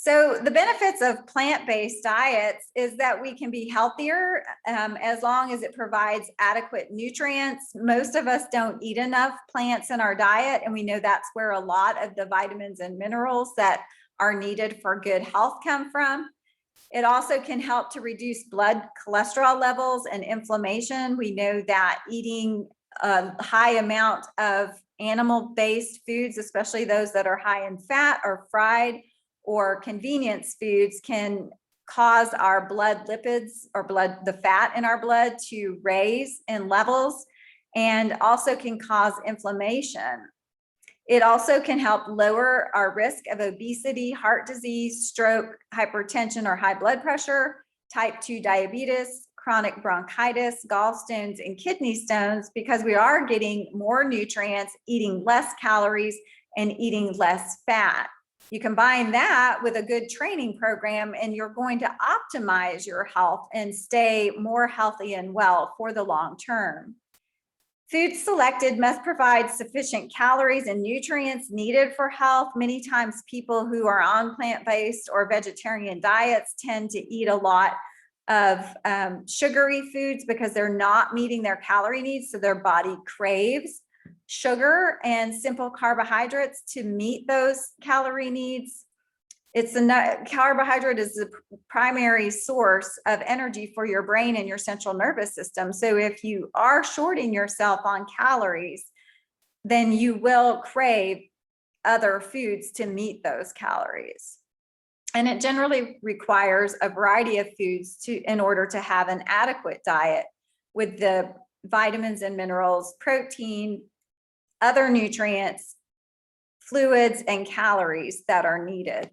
So the benefits of plant-based diets is that we can be healthier as long as it provides adequate nutrients. Most of us don't eat enough plants in our diet, and we know that's where a lot of the vitamins and minerals that are needed for good health come from. It also can help to reduce blood cholesterol levels and inflammation. We know that eating a high amount of animal-based foods, especially those that are high in fat or fried or convenience foods, can cause our blood lipids or the fat in our blood to raise in levels, and also can cause inflammation. It also can help lower our risk of obesity, heart disease, stroke, hypertension or high blood pressure, type 2 diabetes, chronic bronchitis, gallstones, and kidney stones, because we are getting more nutrients, eating less calories, and eating less fat. You combine that with a good training program, and you're going to optimize your health and stay more healthy and well for the long term. Foods selected must provide sufficient calories and nutrients needed for health. Many times people who are on plant-based or vegetarian diets tend to eat a lot of sugary foods because they're not meeting their calorie needs, so their body craves sugar and simple carbohydrates to meet those calorie needs. Carbohydrate is the primary source of energy for your brain and your central nervous system. So if you are shorting yourself on calories, then you will crave other foods to meet those calories. And it generally requires a variety of foods in order to have an adequate diet with the vitamins and minerals, protein, other nutrients, fluids, and calories that are needed.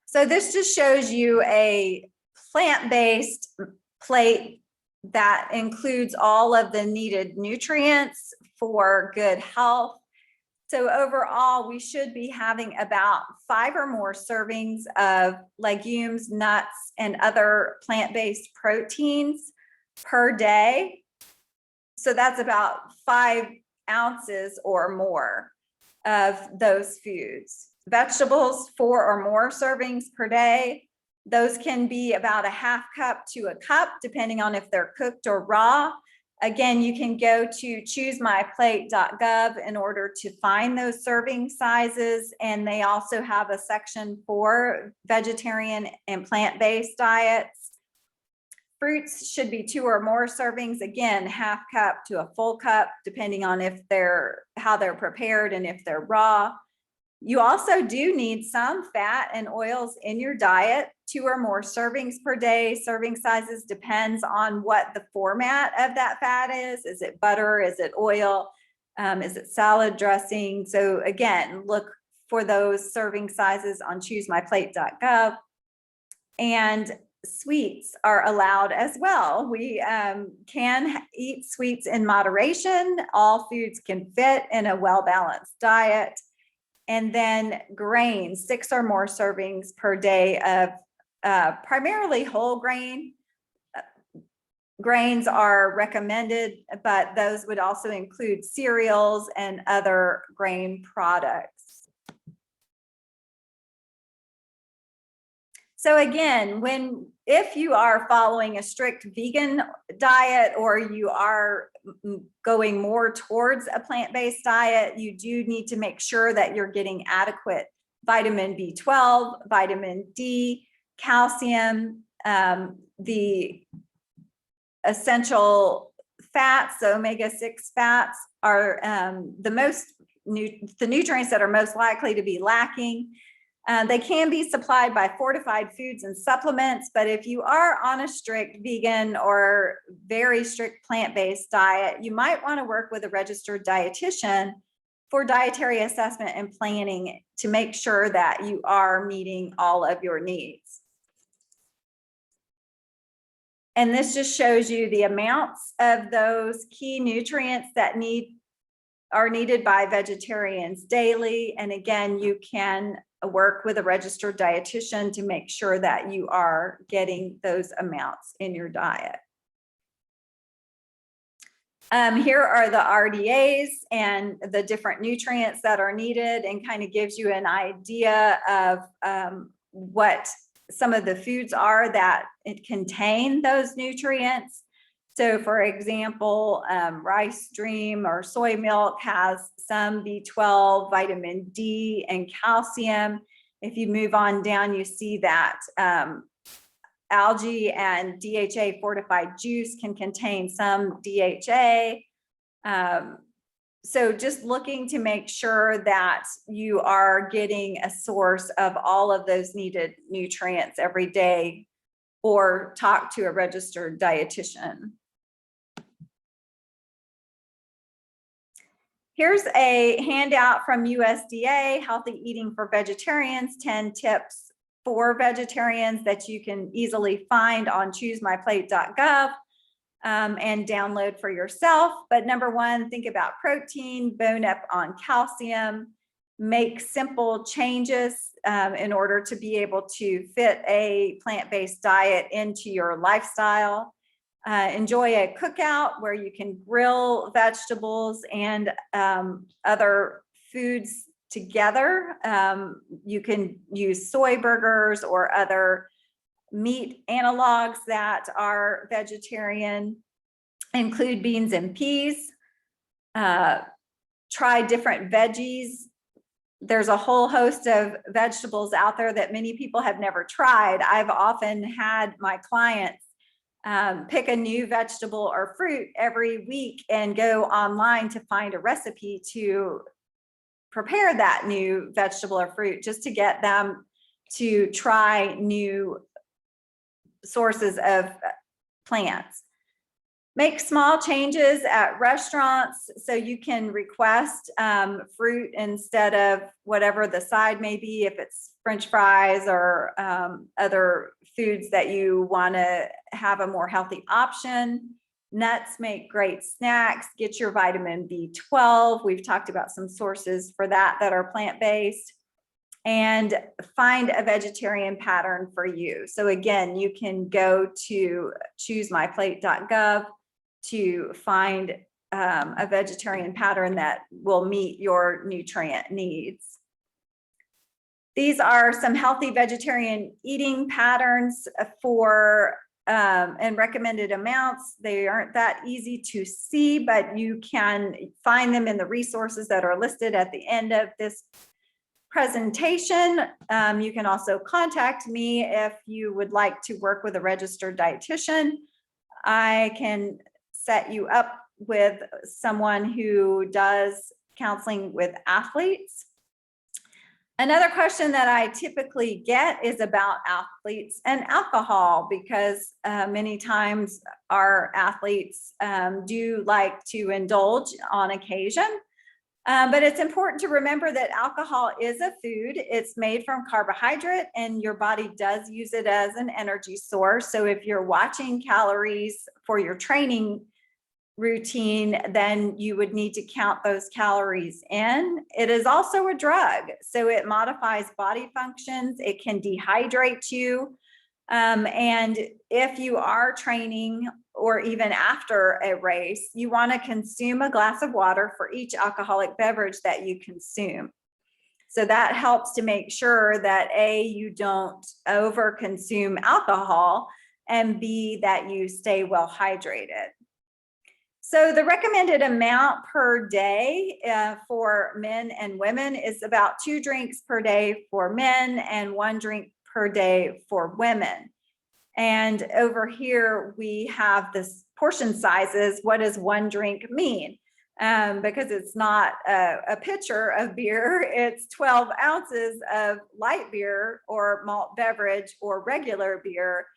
So this just shows you a plant-based plate that includes all of the needed nutrients for good health. So overall, we should be having about 5 or more servings of legumes, nuts, and other plant-based proteins per day. So that's about 5 ounces or more of those foods. Vegetables, 4 or more servings per day. Those can be about a half cup to a cup, depending on if they're cooked or raw. Again, you can go to CHWC in order to find those serving sizes. And they also have a section for vegetarian and plant-based diets. Fruits should be 2 or more servings, again, half cup to a full cup, depending on how they're prepared and if they're raw. You also do need some fat and oils in your diet, 2 or more servings per day. Serving sizes depends on what the format of that fat is. Is it butter? Is it oil? Is it salad dressing? So again, look for those serving sizes on ChooseMyPlate.gov. And sweets are allowed as well. We can eat sweets in moderation. All foods can fit in a well-balanced diet. And then grains, 6 or more servings per day of primarily whole grain. Grains are recommended, but those would also include cereals and other grain products. So again, if you are following a strict vegan diet or you are going more towards a plant-based diet, you do need to make sure that you're getting adequate vitamin B12, vitamin D, calcium, the essential fats, the omega-6 fats are the nutrients that are most likely to be lacking. They can be supplied by fortified foods and supplements, but if you are on a strict vegan or very strict plant-based diet, you might want to work with a registered dietitian for dietary assessment and planning to make sure that you are meeting all of your needs. And this just shows you the amounts of those key nutrients that are needed by vegetarians daily. And again, you can work with a registered dietitian to make sure that you are getting those amounts in your diet. Here are the RDAs and the different nutrients that are needed, and kind of gives you an idea of what some of the foods are that contain those nutrients. So for example, rice dream or soy milk has some B12, vitamin D, and calcium. If you move on down, you see that algae and DHA fortified juice can contain some DHA. So just looking to make sure that you are getting a source of all of those needed nutrients every day, or talk to a registered dietitian. Here's a handout from USDA, Healthy Eating for Vegetarians, 10 tips for vegetarians that you can easily find on CHWMyPlate.gov and download for yourself. But number one, think about protein, bone up on calcium, make simple changes in order to be able to fit a plant-based diet into your lifestyle. Enjoy a cookout where you can grill vegetables and other foods together. You can use soy burgers or other meat analogs that are vegetarian. Include beans and peas. Try different veggies. There's a whole host of vegetables out there that many people have never tried. I've often had my clients pick a new vegetable or fruit every week and go online to find a recipe to prepare that new vegetable or fruit, just to get them to try new sources of plants. Make small changes at restaurants so you can request fruit instead of whatever the side may be, if it's French fries or other foods that you want to have a more healthy option. Nuts make great snacks. Get your vitamin B12. We've talked about some sources for that are plant-based. And find a vegetarian pattern for you. So again, you can go to CHWMyPlate.gov to find a vegetarian pattern that will meet your nutrient needs. These are some healthy vegetarian eating patterns for and recommended amounts. They aren't that easy to see, but you can find them in the resources that are listed at the end of this presentation. You can also contact me if you would like to work with a registered dietitian. I can set you up with someone who does counseling with athletes. Another question that I typically get is about athletes and alcohol, because many times our athletes do like to indulge on occasion. But it's important to remember that alcohol is a food. It's made from carbohydrate, and your body does use it as an energy source. So if you're watching calories for your training routine, then you would need to count those calories in. It is also a drug, so it modifies body functions. It can dehydrate you. And if you are training or even after a race, you want to consume a glass of water for each alcoholic beverage that you consume. So that helps to make sure that A, you don't over consume alcohol, and B, that you stay well hydrated. So the recommended amount per day for men and women is about 2 drinks per day for men and 1 drink per day for women. And over here, we have this portion sizes. What does 1 drink mean? Because it's not a pitcher of beer, it's 12 ounces of light beer or malt beverage or regular beer.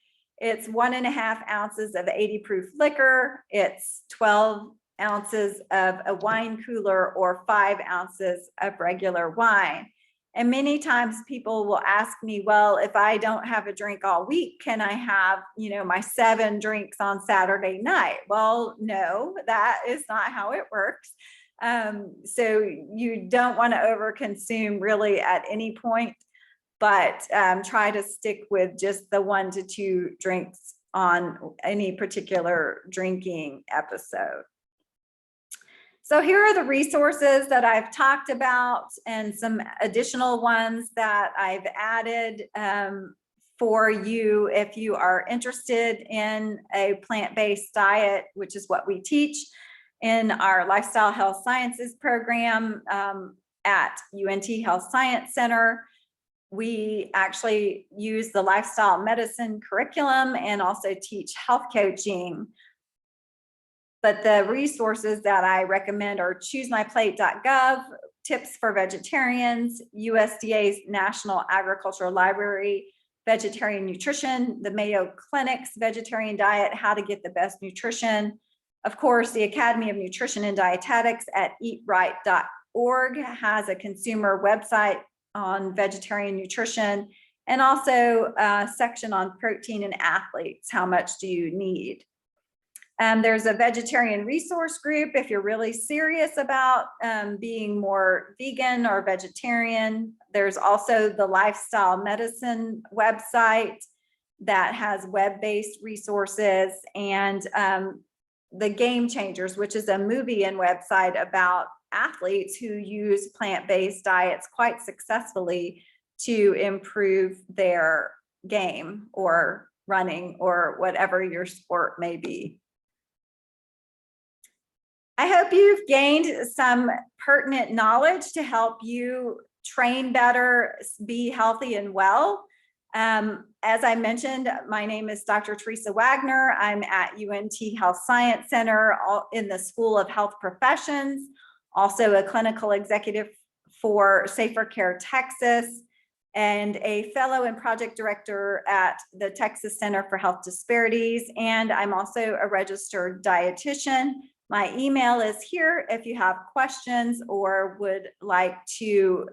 It's 1.5 ounces of 80 proof liquor. It's 12 ounces of a wine cooler or 5 ounces of regular wine. And many times people will ask me, well, if I don't have a drink all week, can I have, my 7 drinks on Saturday night? Well, no, that is not how it works. So you don't want to overconsume really at any point, but try to stick with just the 1 to 2 drinks on any particular drinking episode. So here are the resources that I've talked about and some additional ones that I've added for you if you are interested in a plant-based diet, which is what we teach in our Lifestyle Health Sciences program at UNT Health Science Center. We actually use the lifestyle medicine curriculum and also teach health coaching. But the resources that I recommend are choosemyplate.gov, tips for vegetarians, USDA's National Agricultural Library, vegetarian nutrition, the Mayo Clinic's vegetarian diet, how to get the best nutrition. Of course, the Academy of Nutrition and Dietetics at eatright.org has a consumer website on vegetarian nutrition, and also a section on protein and athletes. How much do you need? There's a vegetarian resource group if you're really serious about being more vegan or vegetarian. There's also the Lifestyle Medicine website that has web-based resources, and the Game Changers, which is a movie and website about athletes who use plant-based diets quite successfully to improve their game or running or whatever your sport may be. I hope you've gained some pertinent knowledge to help you train better, be healthy and well. As I mentioned, my name is Dr. Teresa Wagner. I'm at UNT Health Science Center in the School of Health Professions, also a clinical executive for Safer Care Texas, and a fellow and project director at the Texas Center for Health Disparities. And I'm also a registered dietitian. My email is here if you have questions or would like to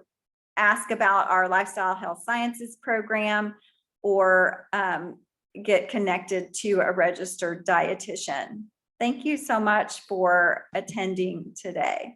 ask about our Lifestyle Health Sciences program or get connected to a registered dietitian. Thank you so much for attending today.